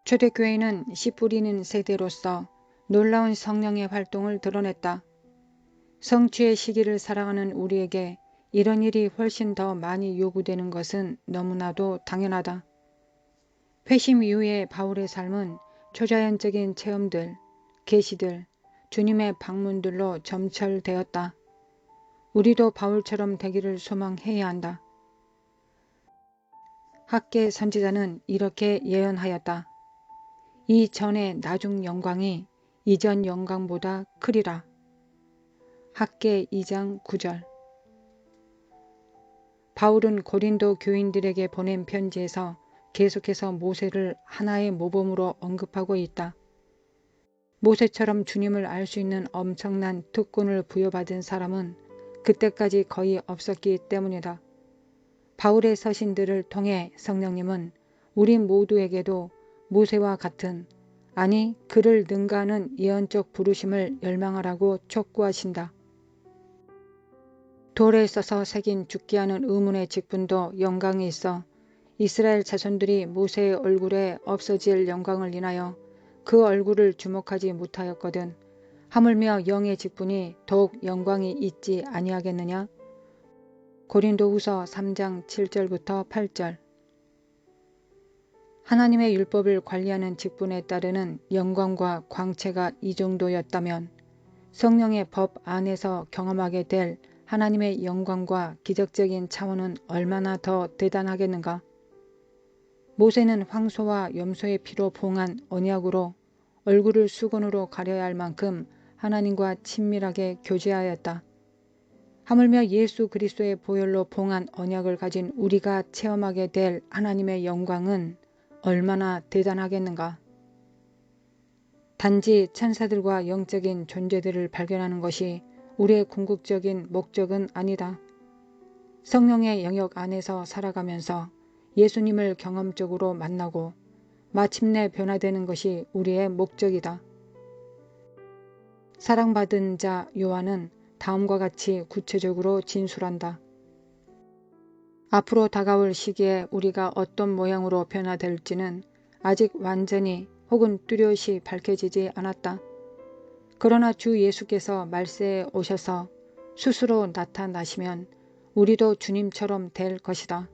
초대교회는 씨 뿌리는 세대로서 놀라운 성령의 활동을 드러냈다. 성취의 시기를 살아가는 우리에게 이런 일이 훨씬 더 많이 요구되는 것은 너무나도 당연하다. 회심 이후의 바울의 삶은 초자연적인 체험들, 계시들, 주님의 방문들로 점철되었다. 우리도 바울처럼 되기를 소망해야 한다. 학계 선지자는 이렇게 예언하였다. 이 전의 나중 영광이 이전 영광보다 크리라. 학계 2장 9절. 바울은 고린도 교인들에게 보낸 편지에서 계속해서 모세를 하나의 모범으로 언급하고 있다. 모세처럼 주님을 알 수 있는 엄청난 특권을 부여받은 사람은 그때까지 거의 없었기 때문이다. 바울의 서신들을 통해 성령님은 우리 모두에게도 모세와 같은, 아니 그를 능가하는 예언적 부르심을 열망하라고 촉구하신다. 돌에 써서 새긴 죽게 하는 의문의 직분도 영광이 있어 이스라엘 자손들이 모세의 얼굴에 없어질 영광을 인하여 그 얼굴을 주목하지 못하였거든 하물며 영의 직분이 더욱 영광이 있지 아니하겠느냐. 고린도후서 3장 7절부터 8절. 하나님의 율법을 관리하는 직분에 따르는 영광과 광채가 이 정도였다면 성령의 법 안에서 경험하게 될 하나님의 영광과 기적적인 차원은 얼마나 더 대단하겠는가. 모세는 황소와 염소의 피로 봉한 언약으로 얼굴을 수건으로 가려야 할 만큼 하나님과 친밀하게 교제하였다. 하물며 예수 그리스도의 보혈로 봉한 언약을 가진 우리가 체험하게 될 하나님의 영광은 얼마나 대단하겠는가. 단지 천사들과 영적인 존재들을 발견하는 것이 우리의 궁극적인 목적은 아니다. 성령의 영역 안에서 살아가면서 예수님을 경험적으로 만나고 마침내 변화되는 것이 우리의 목적이다. 사랑받은 자 요한은 다음과 같이 구체적으로 진술한다. 앞으로 다가올 시기에 우리가 어떤 모양으로 변화될지는 아직 완전히 혹은 뚜렷이 밝혀지지 않았다. 그러나 주 예수께서 말세에 오셔서 스스로 나타나시면 우리도 주님처럼 될 것이다.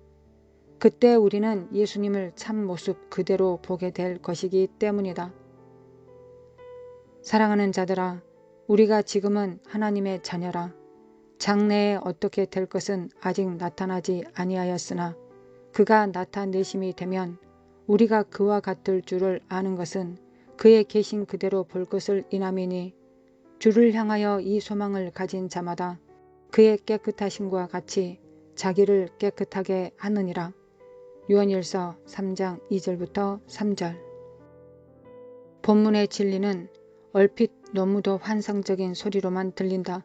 그때 우리는 예수님을 참 모습 그대로 보게 될 것이기 때문이다. 사랑하는 자들아, 우리가 지금은 하나님의 자녀라. 장래에 어떻게 될 것은 아직 나타나지 아니하였으나 그가 나타내심이 되면 우리가 그와 같을 줄을 아는 것은 그의 계신 그대로 볼 것을 인함이니 주를 향하여 이 소망을 가진 자마다 그의 깨끗하심과 같이 자기를 깨끗하게 하느니라. 요한일서 3장 2절부터 3절. 본문의 진리는 얼핏 너무도 환상적인 소리로만 들린다.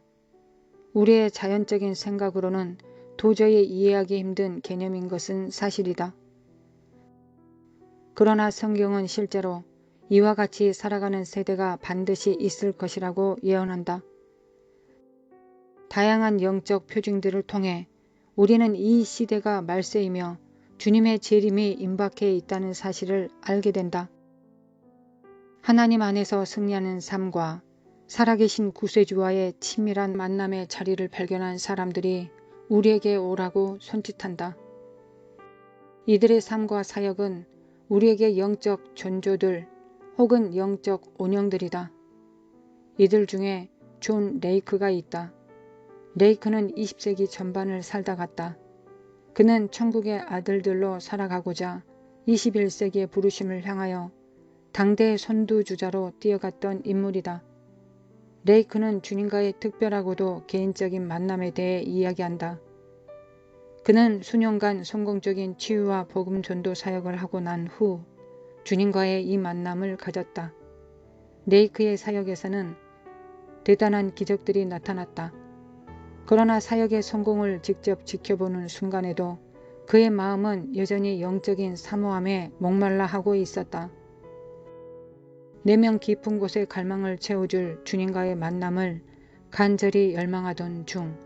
우리의 자연적인 생각으로는 도저히 이해하기 힘든 개념인 것은 사실이다. 그러나 성경은 실제로 이와 같이 살아가는 세대가 반드시 있을 것이라고 예언한다. 다양한 영적 표징들을 통해 우리는 이 시대가 말세이며 주님의 재림이 임박해 있다는 사실을 알게 된다. 하나님 안에서 승리하는 삶과 살아계신 구세주와의 친밀한 만남의 자리를 발견한 사람들이 우리에게 오라고 손짓한다. 이들의 삶과 사역은 우리에게 영적 전조들 혹은 영적 온영들이다. 이들 중에 존 레이크가 있다. 레이크는 20세기 전반을 살다 갔다. 그는 천국의 아들들로 살아가고자 21세기의 부르심을 향하여 당대의 선두주자로 뛰어갔던 인물이다. 레이크는 주님과의 특별하고도 개인적인 만남에 대해 이야기한다. 그는 수년간 성공적인 치유와 복음 전도 사역을 하고 난 후 주님과의 이 만남을 가졌다. 레이크의 사역에서는 대단한 기적들이 나타났다. 그러나 사역의 성공을 직접 지켜보는 순간에도 그의 마음은 여전히 영적인 사모함에 목말라 하고 있었다. 내면 깊은 곳에 갈망을 채워줄 주님과의 만남을 간절히 열망하던 중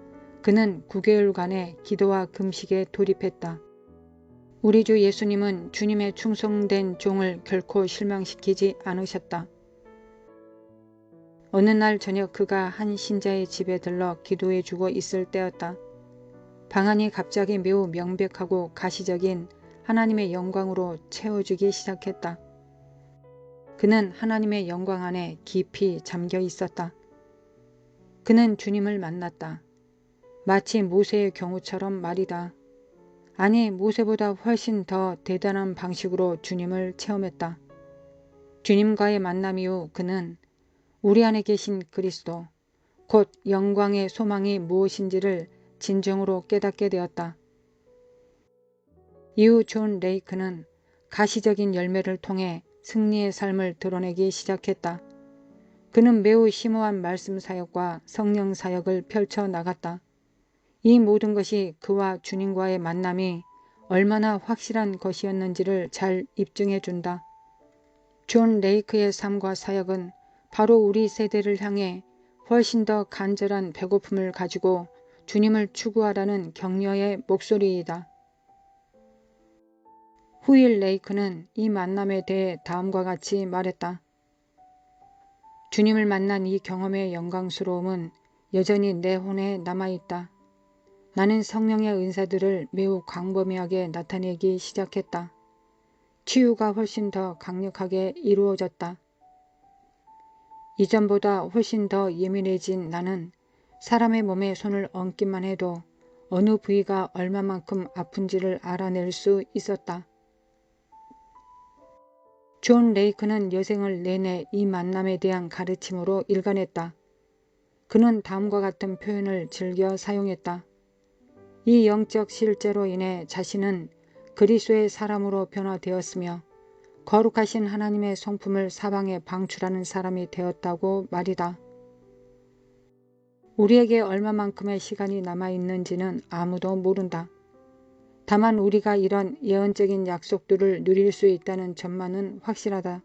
그는 9개월간의 기도와 금식에 돌입했다. 우리 주 예수님은 주님의 충성된 종을 결코 실망시키지 않으셨다. 어느 날 저녁 그가 한 신자의 집에 들러 기도해주고 있을 때였다. 방안이 갑자기 매우 명백하고 가시적인 하나님의 영광으로 채워주기 시작했다. 그는 하나님의 영광 안에 깊이 잠겨 있었다. 그는 주님을 만났다. 마치 모세의 경우처럼 말이다. 아니, 모세보다 훨씬 더 대단한 방식으로 주님을 체험했다. 주님과의 만남 이후 그는 우리 안에 계신 그리스도, 곧 영광의 소망이 무엇인지를 진정으로 깨닫게 되었다. 이후 존 레이크는 가시적인 열매를 통해 승리의 삶을 드러내기 시작했다. 그는 매우 심오한 말씀 사역과 성령 사역을 펼쳐 나갔다. 이 모든 것이 그와 주님과의 만남이 얼마나 확실한 것이었는지를 잘 입증해 준다. 존 레이크의 삶과 사역은 바로 우리 세대를 향해 훨씬 더 간절한 배고픔을 가지고 주님을 추구하라는 격려의 목소리이다. 후일 레이크는 이 만남에 대해 다음과 같이 말했다. 주님을 만난 이 경험의 영광스러움은 여전히 내 혼에 남아있다. 나는 성령의 은사들을 매우 광범위하게 나타내기 시작했다. 치유가 훨씬 더 강력하게 이루어졌다. 이전보다 훨씬 더 예민해진 나는 사람의 몸에 손을 얹기만 해도 어느 부위가 얼마만큼 아픈지를 알아낼 수 있었다. 존 레이크는 여생을 내내 이 만남에 대한 가르침으로 일관했다. 그는 다음과 같은 표현을 즐겨 사용했다. 이 영적 실제로 인해 자신은 그리스도의 사람으로 변화되었으며 거룩하신 하나님의 성품을 사방에 방출하는 사람이 되었다고 말이다. 우리에게 얼마만큼의 시간이 남아있는지는 아무도 모른다. 다만 우리가 이런 예언적인 약속들을 누릴 수 있다는 점만은 확실하다.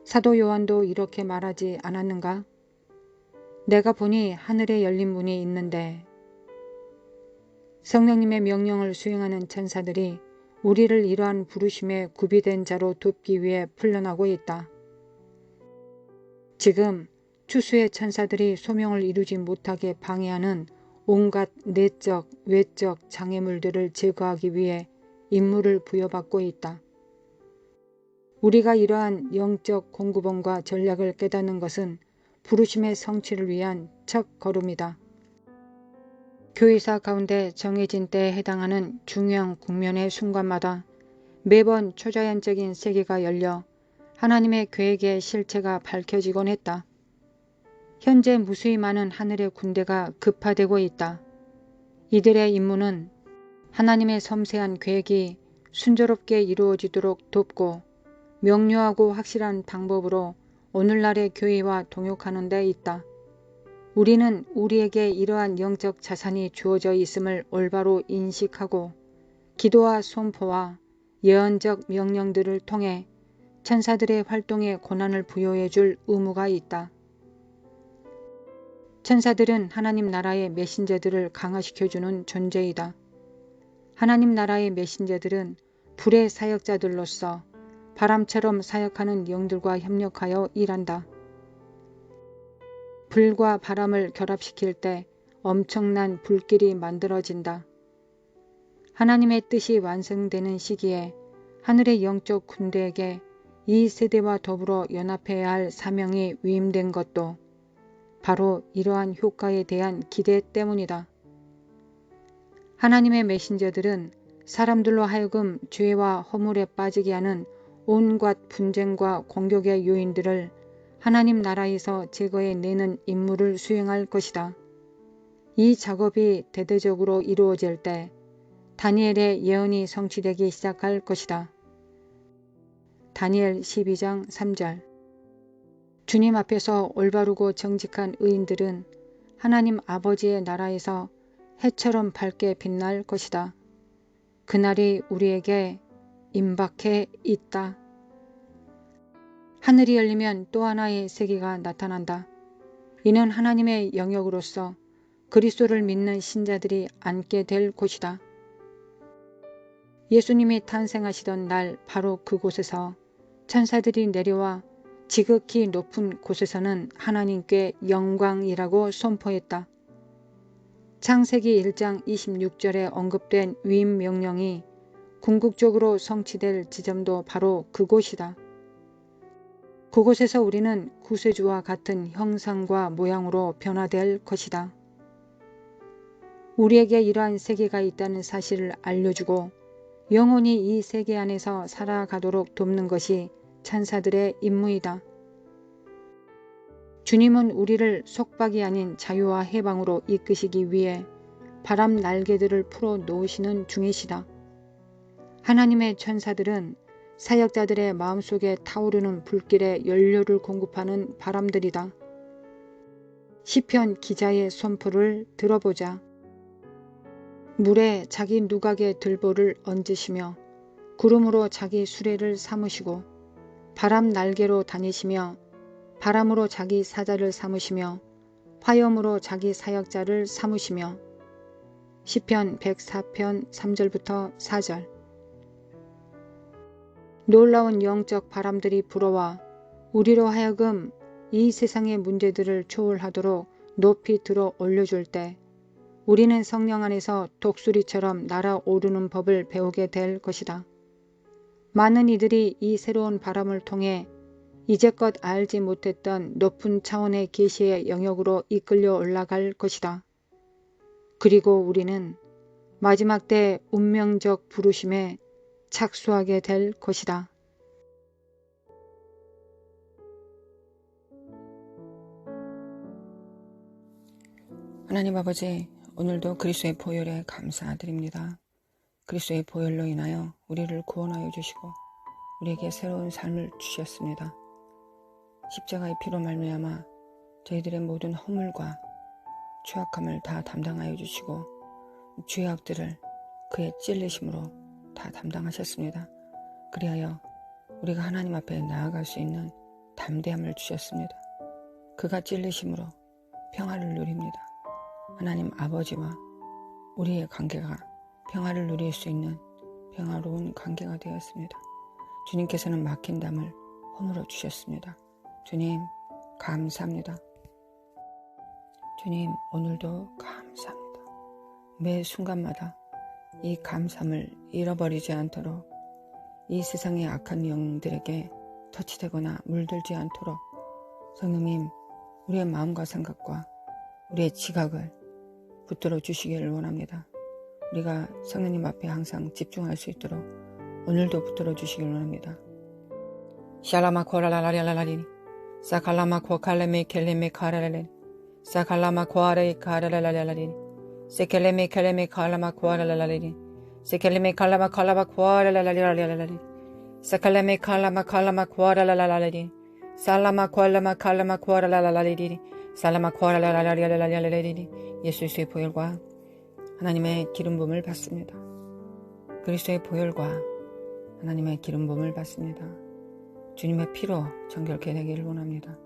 사도 요한도 이렇게 말하지 않았는가? 내가 보니 하늘에 열린 문이 있는데 성령님의 명령을 수행하는 천사들이 우리를 이러한 부르심에 구비된 자로 돕기 위해 풀려나고 있다. 지금 추수의 천사들이 소명을 이루지 못하게 방해하는 온갖 내적, 외적 장애물들을 제거하기 위해 임무를 부여받고 있다. 우리가 이러한 영적 공급원과 전략을 깨닫는 것은 부르심의 성취를 위한 첫 걸음이다. 교회사 가운데 정해진 때에 해당하는 중요한 국면의 순간마다 매번 초자연적인 세계가 열려 하나님의 계획의 실체가 밝혀지곤 했다. 현재 무수히 많은 하늘의 군대가 급파되고 있다. 이들의 임무는 하나님의 섬세한 계획이 순조롭게 이루어지도록 돕고 명료하고 확실한 방법으로 오늘날의 교회와 동역하는 데 있다. 우리는 우리에게 이러한 영적 자산이 주어져 있음을 올바로 인식하고 기도와 선포와 예언적 명령들을 통해 천사들의 활동에 권한을 부여해 줄 의무가 있다. 천사들은 하나님 나라의 메신저들을 강화시켜주는 존재이다. 하나님 나라의 메신저들은 불의 사역자들로서 바람처럼 사역하는 영들과 협력하여 일한다. 불과 바람을 결합시킬 때 엄청난 불길이 만들어진다. 하나님의 뜻이 완성되는 시기에 하늘의 영적 군대에게 이 세대와 더불어 연합해야 할 사명이 위임된 것도 바로 이러한 효과에 대한 기대 때문이다. 하나님의 메신저들은 사람들로 하여금 죄와 허물에 빠지게 하는 온갖 분쟁과 공격의 요인들을 하나님 나라에서 제거해내는 임무를 수행할 것이다. 이 작업이 대대적으로 이루어질 때 다니엘의 예언이 성취되기 시작할 것이다. 다니엘 12장 3절. 주님 앞에서 올바르고 정직한 의인들은 하나님 아버지의 나라에서 해처럼 밝게 빛날 것이다. 그날이 우리에게 임박해 있다. 하늘이 열리면 또 하나의 세계가 나타난다. 이는 하나님의 영역으로서 그리스도를 믿는 신자들이 앉게 될 곳이다. 예수님이 탄생하시던 날 바로 그곳에서 천사들이 내려와 지극히 높은 곳에서는 하나님께 영광이라고 선포했다. 창세기 1장 26절에 언급된 위임 명령이 궁극적으로 성취될 지점도 바로 그곳이다. 그곳에서 우리는 구세주와 같은 형상과 모양으로 변화될 것이다. 우리에게 이러한 세계가 있다는 사실을 알려주고 영원히 이 세계 안에서 살아가도록 돕는 것이 천사들의 임무이다. 주님은 우리를 속박이 아닌 자유와 해방으로 이끄시기 위해 바람 날개들을 풀어 놓으시는 중이시다. 하나님의 천사들은 사역자들의 마음속에 타오르는 불길에 연료를 공급하는 바람들이다. 시편 기자의 선포를 들어보자. 물에 자기 누각의 들보를 얹으시며 구름으로 자기 수레를 삼으시고 바람 날개로 다니시며 바람으로 자기 사자를 삼으시며 화염으로 자기 사역자를 삼으시며 시편 104편 3절부터 4절. 놀라운 영적 바람들이 불어와 우리로 하여금 이 세상의 문제들을 초월하도록 높이 들어 올려줄 때 우리는 성령 안에서 독수리처럼 날아오르는 법을 배우게 될 것이다. 많은 이들이 이 새로운 바람을 통해 이제껏 알지 못했던 높은 차원의 계시의 영역으로 이끌려 올라갈 것이다. 그리고 우리는 마지막 때 운명적 부르심에 착수하게 될 것이다. 하나님 아버지, 오늘도 그리스도의 보혈에 감사드립니다. 그리스도의 보혈로 인하여 우리를 구원하여 주시고 우리에게 새로운 삶을 주셨습니다. 십자가의 피로 말미암아 저희들의 모든 허물과 추악함을 다 담당하여 주시고 죄악들을 그의 찔리심으로 다 담당하셨습니다. 그리하여 우리가 하나님 앞에 나아갈 수 있는 담대함을 주셨습니다. 그가 찔리심으로 평화를 누립니다. 하나님 아버지와 우리의 관계가 평화를 누릴 수 있는 평화로운 관계가 되었습니다. 주님께서는 막힌 담을 허물어 주셨습니다. 주님 감사합니다. 주님 오늘도 감사합니다. 매 순간마다 이 감사함을 잃어버리지 않도록 이 세상의 악한 영들에게 터치되거나 물들지 않도록 성령님 우리의 마음과 생각과 우리의 지각을 붙들어 주시기를 원합니다. 우리가 성령님 앞에 항상 집중할 수 있도록 오늘도 붙들어 주시기를 원합니다. 샬라마 코라라라라라리 사칼라마 코칼레메 켈레메 카라라레 사칼라마 코아레 카라라라라리 세켈레메 켈레메 칼라마 코아라라라리 세켈레메 칼라마 칼라마 코아라라라라리 사칼레메 칼라마 칼라마 코아라라라라리 살라마 코알라마 칼라마 코아라라라리 살라마 코아라라라라라리 예수의 보혈과 하나님의 기름 부음을 받습니다. 그리스도의 보혈과 하나님의 기름 부음을 받습니다. 주님의 피로 정결케 되기를 원합니다.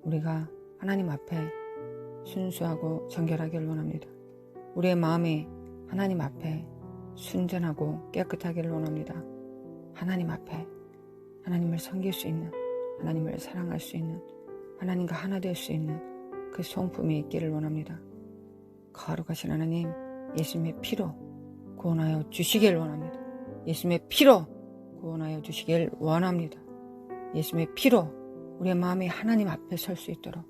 우리가 하나님 앞에 순수하고 정결하기를 원합니다. 우리의 마음이 하나님 앞에 순전하고 깨끗하기를 원합니다. 하나님 앞에 하나님을 섬길 수 있는, 하나님을 사랑할 수 있는, 하나님과 하나 될 수 있는 그 성품이 있기를 원합니다. 거룩하신 하나님, 예수님의 피로 구원하여 주시길 원합니다. 예수님의 피로 구원하여 주시길 원합니다. 예수님의 피로 우리의 마음이 하나님 앞에 설 수 있도록,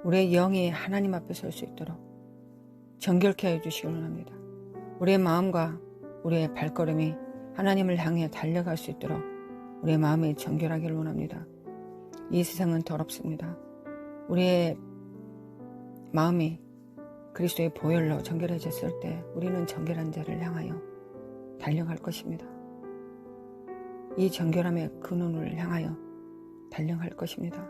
우리의 영이 하나님 앞에 설 수 있도록 정결케 하여 주시길 원합니다. 우리의 마음과 우리의 발걸음이 하나님을 향해 달려갈 수 있도록 우리의 마음이 정결하기를 원합니다. 이 세상은 더럽습니다. 우리의 마음이 그리스도의 보혈로 정결해졌을 때 우리는 정결한 자를 향하여 달려갈 것입니다. 이 정결함의 근원을 향하여 달려갈 것입니다.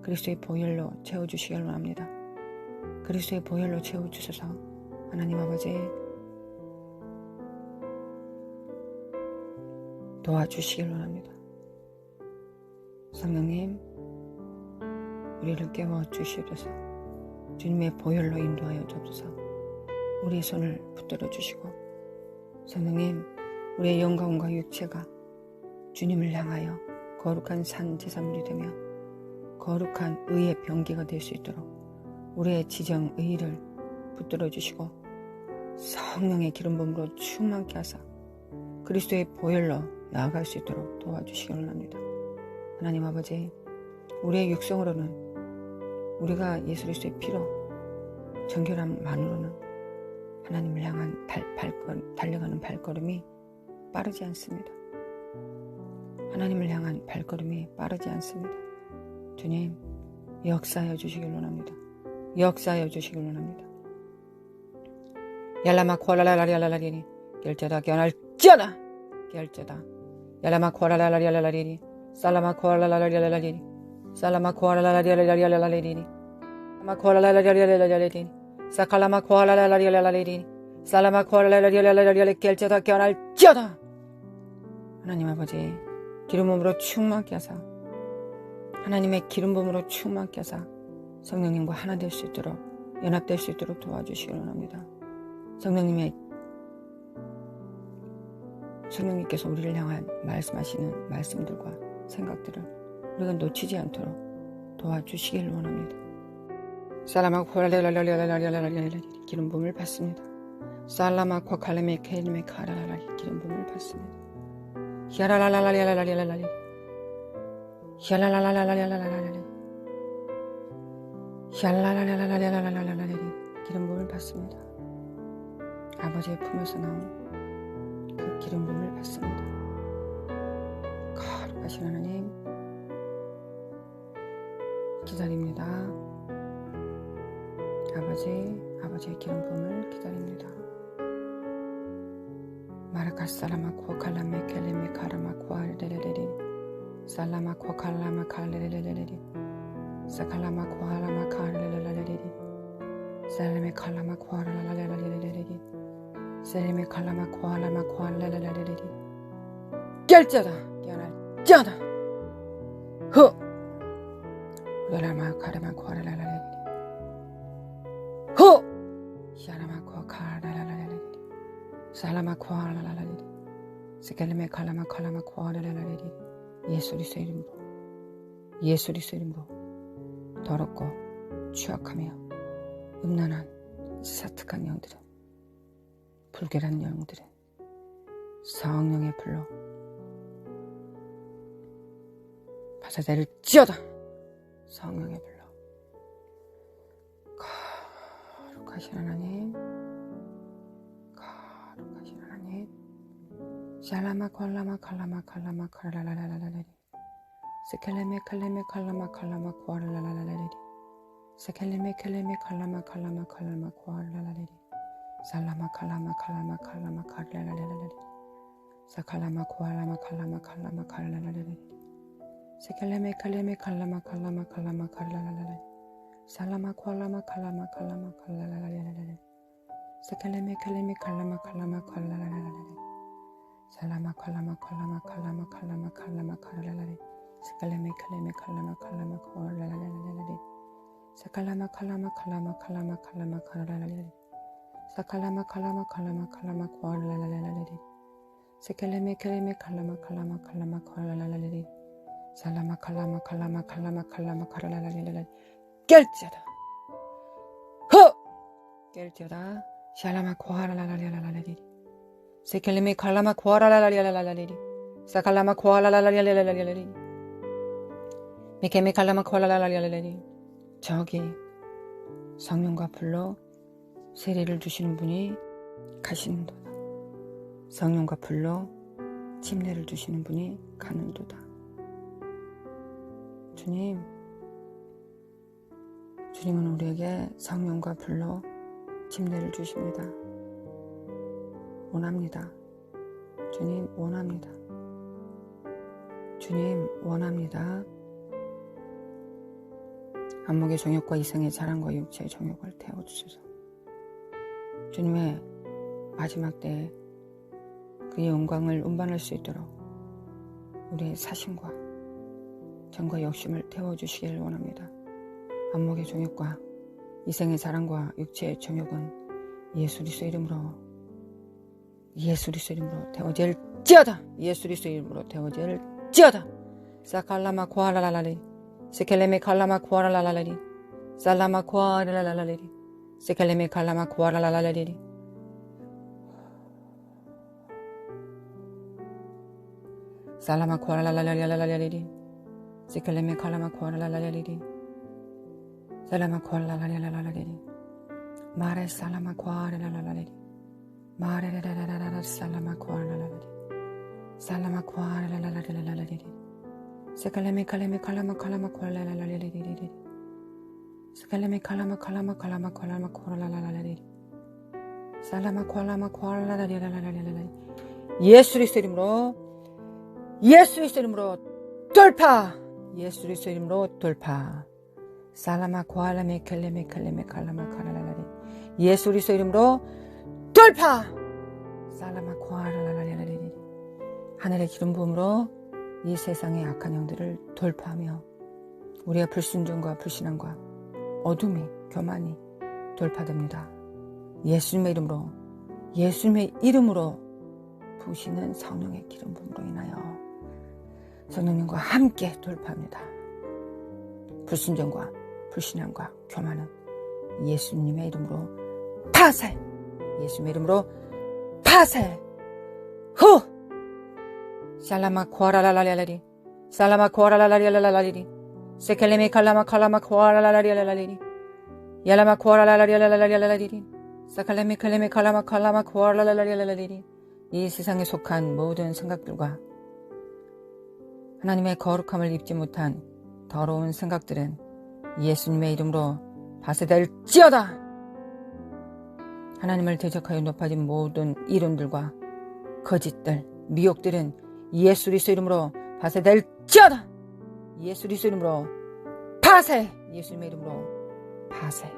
그리스도의 보혈로 채워주시길 원합니다. 그리스도의 보혈로 채워주셔서 하나님 아버지 도와주시길 원합니다. 성령님 우리를 깨워주시옵소서. 주님의 보혈로 인도하여 주옵소서. 우리의 손을 붙들어 주시고 성령님 우리의 영광과 육체가 주님을 향하여 거룩한 산 제사물이 되며 거룩한 의의 병기가 될 수 있도록 우리의 지정 의의를 붙들어 주시고 성령의 기름 부음으로 충만케 하사 그리스도의 보혈로 나아갈 수 있도록 도와주시기 원합니다. 하나님 아버지, 우리의 육성으로는 우리가 예수 그리스도의 피로 정결함만으로는 하나님을 향한 달려가는 발걸음이 빠르지 않습니다. 하나님을 향한 발걸음이 빠르지 않습니다. 주님, 역사하여 주시길 원합니다. 역사하여 주시길 원합니다. 얄라마 코알라라리알라리니 결제다 견할지어다 결제다 얄라마 코알라라리알라리니 살라마 코알라라리알라리니 살라마 코알라라리알라리니 살라마 코알라라리알라리니 사칼라마 코알라라리알라리니 살라마 코알라라리알라리니 결제다 견할지어다. 하나님 아버지, 기름 부음으로 충만케 하사 하나님의 기름 부음으로 충만케 하사 성령님과 하나 될 수 있도록 연합될 수 있도록 도와주시기 원합니다. 성령님께서 우리를 향한 말씀하시는 말씀들과 생각들을 우리가 놓치지 않도록 도와주시길 원합니다. 살라마코 기름 부음을 받습니다. 살라마코 칼레메 케르메 카라라리 기름 부음을 받습니다. 히아라라라라라라라라라리 히아라라라라라라라라라리 히알라라라라라라라라라리 기름 부음을 받습니다. 아버지의 품에서 나온 그 기름 부음을 받습니다. 거룩하신 하나님 기다립니다. 아버지의 기름 부음을 기다립니다. 마라카살라마코 칼라메 켈레메 카라마코 알레레레리 살라마코 칼라마 칼레레레레리 사칼라마코 알라마 칼레레레레리 셀레메 칼라마 코알라라라라라라리 셀레메 칼라마 코알라마 코알라라라라리 결자다 깨어날자다 후 라마 카라마 코알라라라리 후 시아라마 코알라라라라리 살라마 코알라라라리 스켈레메 칼라마 칼라마 코알라라라리 예수 그리스도 이름으로 더럽고 추악하며 음란한 사특한 영들은 불결한 영들은 성령의 불로 파사될지어다. 성령의 불로 거룩하신 하나님 샬라마 콜라마 칼라마 칼라마 칼라라라라라리 스켈레메 칼레메 칼라마 칼라마 코알라라라라리 사켈레메 켈레메 칼라마 칼라마 칼라마 코알라라라리 살라마 칼라마 칼라마 칼라마 칼라라라라리 사칼라마 코알라마 칼라마 칼라마 칼라라라리 사켈레메 켈레메 칼라마 칼라마 칼라마 칼라라라리 살라마 코알라마 칼라마 칼라마 칼라라라라리 사켈레메 켈레메 칼라마 칼라마 칼라라라라리 살라마 칼라마 칼라마 칼라마 칼라마 칼라마 칼라라라리 사켈레메 켈레메 칼라마 칼라마 코알라라라라리 사칼라마 칼라마 칼라마 칼라마 칼라마 칼라라라리 사칼라마 칼라마 칼라마 칼라마 코알라라라라리 사켈레메 켈레메 칼라마 칼라마 칼라마 코알라라라리 살라마 칼라마 칼라마 칼라마 칼라마 칼라라라라리 결제다 결제다 샬라마 코알라라라라라리 사켈레메 칼라마 코알라라라라라리 사칼라마 코알라라라라라리 미케메 칼라마 코알라라라라리 저기 성령과 불로 세례를 주시는 분이 가시는도다. 성령과 불로 침례를 주시는 분이 가는도다. 주님은 우리에게 성령과 불로 침례를 주십니다. 원합니다. 주님 원합니다. 주님 원합니다. 안목의 정욕과 이성의 자랑과 육체의 정욕을 태워주소서. 주님의 마지막 때에 그의 영광을 운반할 수 있도록 우리의 사심과 정과 욕심을 태워주시기를 원합니다. 안목의 정욕과 이성의 자랑과 육체의 정욕은 예수 그리스도 이름으로 예수 그리스도 이름으로 되어질지어다. 예수 그리스도 이름으로 되어질지어다. 사칼라마 코아라라라리 세켈레메 칼라마 코아라라라리 살라마 코아라라라리 세켈레메 칼라마 코아라라라리 살라마 코아라라라라리 세켈레메 칼라마 코아라라라리 살라마 코아라라라라리 마레 살라마 코아라라라리 마레라라라라 살라마 코아라라라리 살라마 코아라라라라리 세칼레메 칼레메 칼라마 칼라마 코아라라라리 세칼레메 칼라마 칼라마 칼라마 칼라마 코아라라라리 살라마 코알라마 코알라라라라라라라 예수 그리스도 이름으로 예수 그리스도 이름으로 돌파 예수 그리스도 이름으로 돌파 살라마 코알라메 켈레메 켈레메 칼라마 카라라라리 예수 그리스도 이름으로 돌파 살라마 코알라라라라리 하늘의 기름 부음으로 이 세상의 악한 영들을 돌파하며 우리의 불순종과 불신앙과 어둠이 교만이 돌파됩니다. 예수님의 이름으로 부으시는 성령의 기름 부음으로 인하여 성령님과 함께 돌파합니다. 불순종과 불신앙과 교만은 예수님의 이름으로 파쇄! 예수님의 이름으로 파쇄! 후! 샬라마 코아라라라라리 살라마 코아라라라라라리 세켈레메 칼라마 칼라마 코아라라라라라리 야라마 코아라라라라라라리 사칼레메 칼레메 칼라마 칼라마 코아라라라라라리 이 세상에 속한 모든 생각들과 하나님의 거룩함을 입지 못한 더러운 생각들은 예수님의 이름으로 파쇄될지어다. 하나님을 대적하여 높아진 모든 이론들과 거짓들, 미혹들은 예수 그리스도 이름으로 파쇄될지어다. 예수 그리스도 이름으로 파쇄. 예수님의 이름으로 파쇄.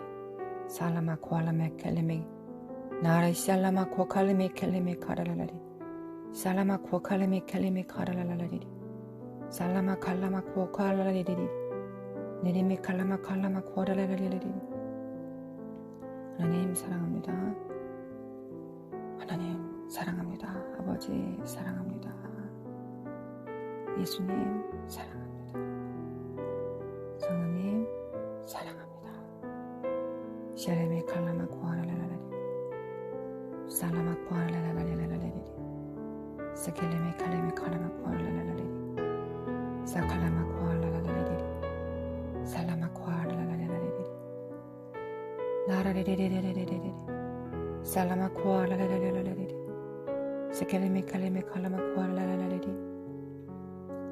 살라마 코알라메 켈레메 나라이 살라마 코칼레메 켈레메 카라라라리 살라마 코칼레메 켈레메 카라라라리 살라마 칼라마 코칼라라리리 네레메 칼라마 칼라마 코라라라리리 하나님 사랑합니다. 하나님 사랑합니다. 아버지 사랑합니다. 예수님 사랑합니다. 성령님 사랑합니다. 샬레메 칼라마 코아라라라리 살라마 코아라라라라라리 세켈레메 칼레메 칼라마 코아라라라리 사칼라마 코아라라라리 살라마 코아라라라라리 나라레레레레레레레 살라마 코아라라라라리 세켈레메 칼레메 칼라마 코아라라라리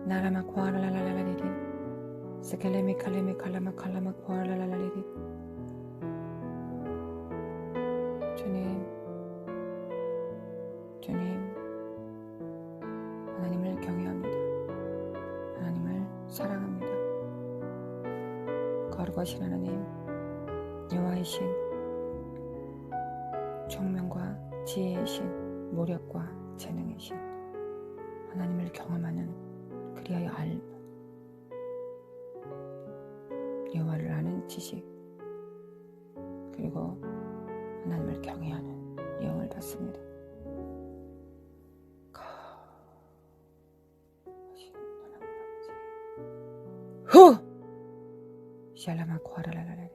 나라마 코아라라라리 세켈레메 칼레메 칼라마 칼라마 코아라라라리 주님, 하나님을 경외합니다. 하나님을 사랑합니다. 거룩하신 하나님, 여호와이신 총명과 지혜이신 모력과 재능이신 하나님을 경험하는 그리하여 알고 여호와를 아는 지식 그리고 하나님을 경외하는 영을 받습니다. 후! 샬라마 코아라라라리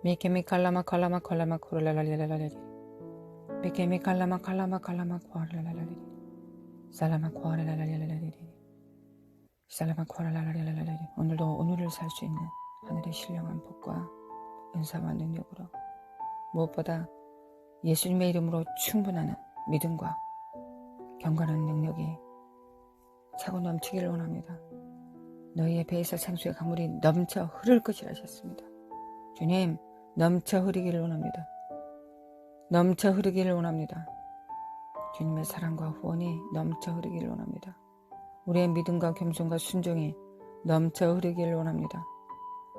미케미 칼라마 칼라마 칼라마 코라라라라리 미케미 칼라마 칼라마 칼라마 코아라라라리 살라마 코아라라라라리 살라마 코아라라라라리 오늘도 오늘을 살 수 있는 하늘의 신령한 복과 은사와 능력으로 무엇보다 예수님의 이름으로 충분한 믿음과 경건한 능력이 차고 넘치기를 원합니다. 너희의 배에서 생수의 강물이 넘쳐 흐를 것이라 하셨습니다. 주님, 넘쳐 흐르기를 원합니다. 넘쳐 흐르기를 원합니다. 주님의 사랑과 후원이 넘쳐 흐르기를 원합니다. 우리의 믿음과 겸손과 순종이 넘쳐 흐르기를 원합니다.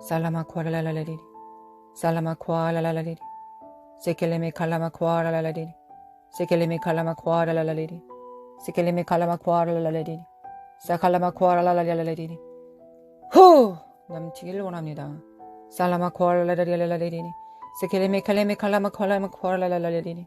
살라마 코아라라라리 살라마 코아라라라리 세켈레메 칼라마 코아라라라리 세켈레메 칼라마 코아라라라리 세켈레메 칼라마 코아라라라리 사칼라마 코아라라라라리 후! 넘치기를 원합니다. 살라마 코아라라라라리 세켈레메 칼레메 칼라마 코아라라라리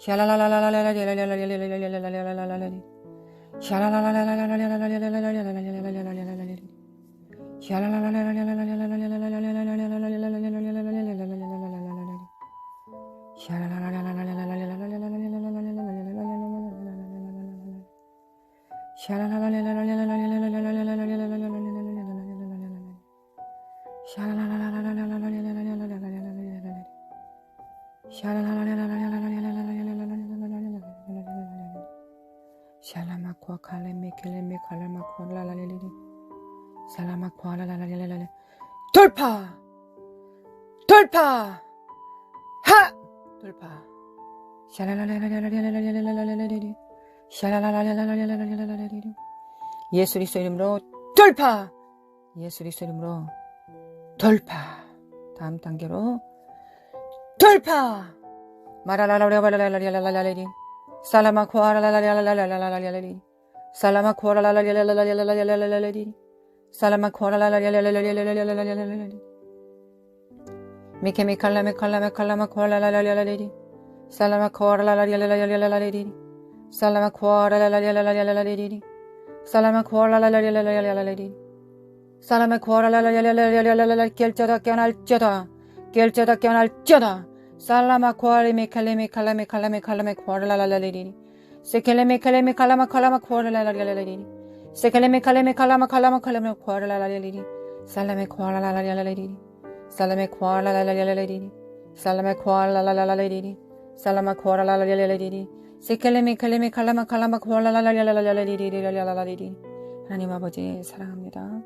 돌파! 돌파! 하! 돌파! 예수 그리스도 이름으로 돌파! 예수 그리스도 이름으로 돌파! 다음 단계로 돌파! 마라라라라라라라라라라라라리 살라마 코아라라라라라라라라라라리 살라마 코아라라라라라라라라라리 살라마 코아라라라라라라라라라라리 미케미칼라메칼라메칼라마 코아라라라라라라리 살라마 코아라라라라라라라라리 살라마 코아라라라라라라라라리 살라마 코아라라라라라라라라리 살라마 코아라라라라라라라라라 결자다 깨어날자다 결자다 깨어날자다 살라마 코아리메 칼레메 칼라메 칼라메 칼라메 코아라라라라리리 세켈레메 칼레메 칼라마 칼라마 코아라라라라라리리 세켈레메 칼레메 칼라마 칼라마 칼라메 코아라라라라리리 살라메 코아라라라라라리리 살라메 코아라라라라라리리 살라메 코아라라라라리리 살라마 코아라라라라리리 세켈레메 칼레메 칼라마 칼라마 코아라라라라라리리리리리리리리리리리리 하나님 아버지 사랑합니다.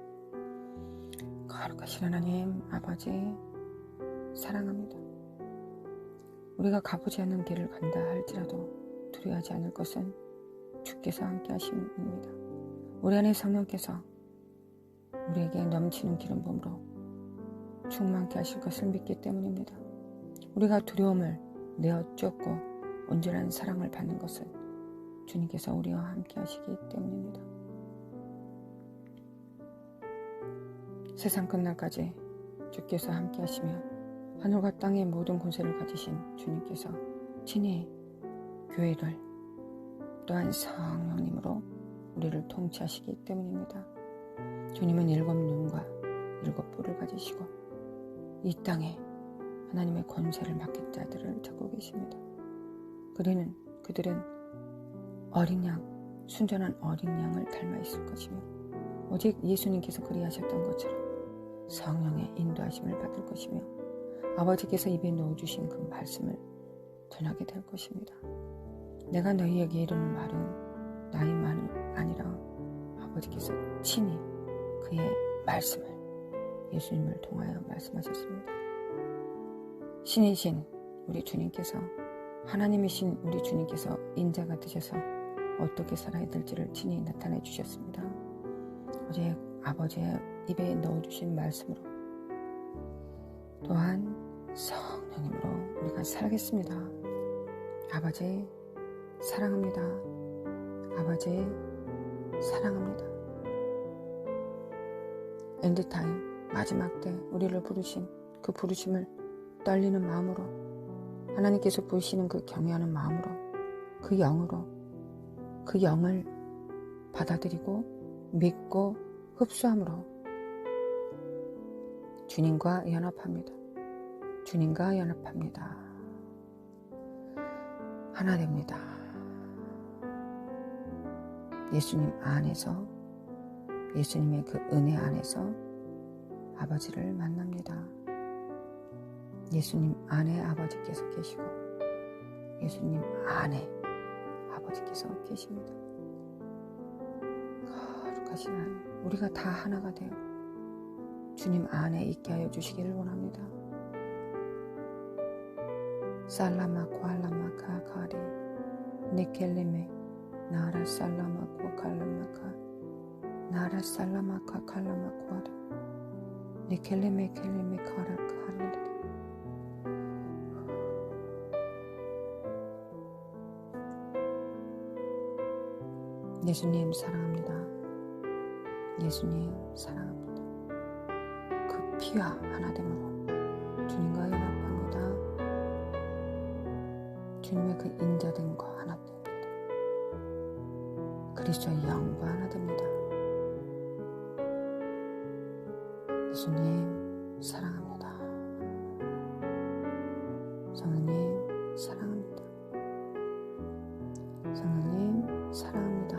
거룩하신 하나님 아버지 사랑합니다. 우리가 가보지 않는 길을 간다 할지라도 두려워하지 않을 것은 주께서 함께 하심입니다. 우리 안에 성령께서 우리에게 넘치는 기름 부음으로 충만케 하실 것을 믿기 때문입니다. 우리가 두려움을 내어 쫓고 온전한 사랑을 받는 것은 주님께서 우리와 함께 하시기 때문입니다. 세상 끝날까지 주께서 함께 하시며 하늘과 땅의 모든 권세를 가지신 주님께서 친히 교회를 또한 성령님으로 우리를 통치하시기 때문입니다. 주님은 7눈과 7뿔을 가지시고 이 땅에 하나님의 권세를 맡긴 자들을 찾고 계십니다. 그들은 어린 양, 순전한 어린 양을 닮아 있을 것이며 오직 예수님께서 그리하셨던 것처럼 성령의 인도하심을 받을 것이며 아버지께서 입에 넣어주신 그 말씀을 전하게 될 것입니다. 내가 너희에게 이르는 말은 나의 말이 아니라 아버지께서 친히 그의 말씀을 예수님을 통하여 말씀하셨습니다. 신이신 우리 주님께서 하나님이신 우리 주님께서 인자가 되셔서 어떻게 살아야 될지를 친히 나타내 주셨습니다. 어제 아버지의 입에 넣어주신 말씀으로 또한 성령님으로 우리가 살겠습니다. 아버지 사랑합니다. 아버지 사랑합니다. 엔드타임 마지막 때 우리를 부르신 그 부르심을 떨리는 마음으로 하나님께서 부르시는 그 경외하는 마음으로 그 영으로 그 영을 받아들이고 믿고 흡수함으로 주님과 연합합니다. 주님과 연합합니다. 하나 됩니다. 예수님 안에서 예수님의 그 은혜 안에서 아버지를 만납니다. 예수님 안에 아버지께서 계시고 예수님 안에 아버지께서 계십니다. 거룩하신 하나님, 우리가 다 하나가 되어 주님 안에 있게 하여 주시기를 원합니다. 살라마 쿠알라마 카카리 니켈레메 나라 살라마 쿠칼라마카 나라 살라마 카칼라마 쿠아라 니켈레메 켈레메 카라 카르리 예수님 사랑합니다. 예수님 사랑합니다. 그 피와 하나됨으로 주님과 연합합니다. 주님의 그 인자됨과 하나 됩니다. 그리스도의 영과 하나 됩니다. 예수님 사랑합니다. 성령님 사랑합니다. 성령님 사랑합니다.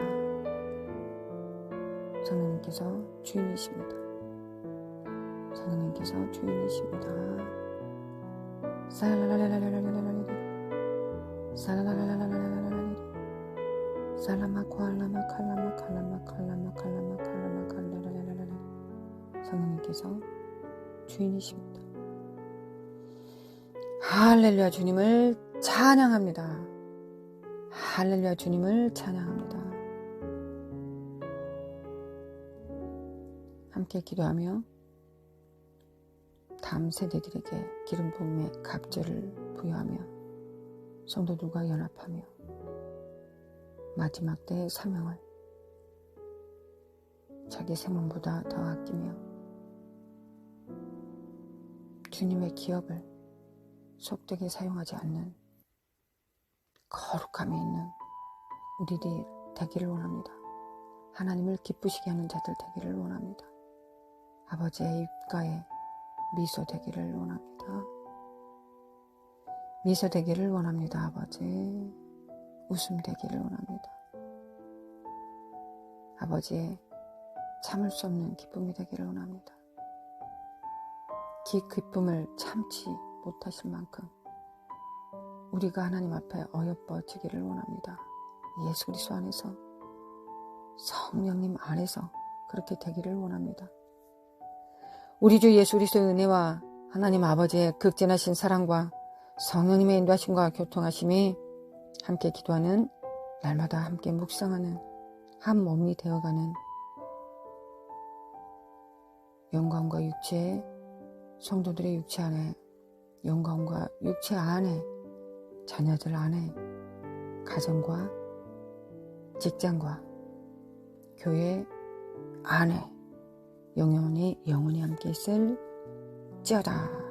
성령님께서 주인이십니다. 성령님께서 주인이십니다. 살라라라라라라라라라리 살라라라라라라라라리 살라마코알라마 칼라마 칼라마 칼라마 칼라마 칼라마 칼라라라라라리 성령님께서 주인이십니다. 할렐루야. 주님을 찬양합니다. 할렐루야. 주님을 찬양합니다. 함께 기도하며 다음 세대들에게 기름 부음의 갑절을 부여하며 성도들과 연합하며 마지막 때의 사명을 자기 생명보다 더 아끼며 주님의 기업을 속되게 사용하지 않는 거룩함이 있는 우리들이 되기를 원합니다. 하나님을 기쁘시게 하는 자들 되기를 원합니다. 아버지의 입가에 미소 되기를 원합니다. 미소 되기를 원합니다. 아버지 웃음 되기를 원합니다. 아버지의 참을 수 없는 기쁨이 되기를 원합니다. 기쁨을 참지 못하실 만큼 우리가 하나님 앞에 어여뻐지기를 원합니다. 예수 그리스도 안에서 성령님 안에서 그렇게 되기를 원합니다. 우리 주 예수 그리스도의 은혜와 하나님 아버지의 극진하신 사랑과 성령님의 인도하심과 교통하심이 함께 기도하는 날마다 함께 묵상하는 한 몸이 되어가는 영광과 육체의 성도들의 육체 안에 영광과 육체 안에 자녀들 안에 가정과 직장과 교회 안에 영원히 함께 있을지어다.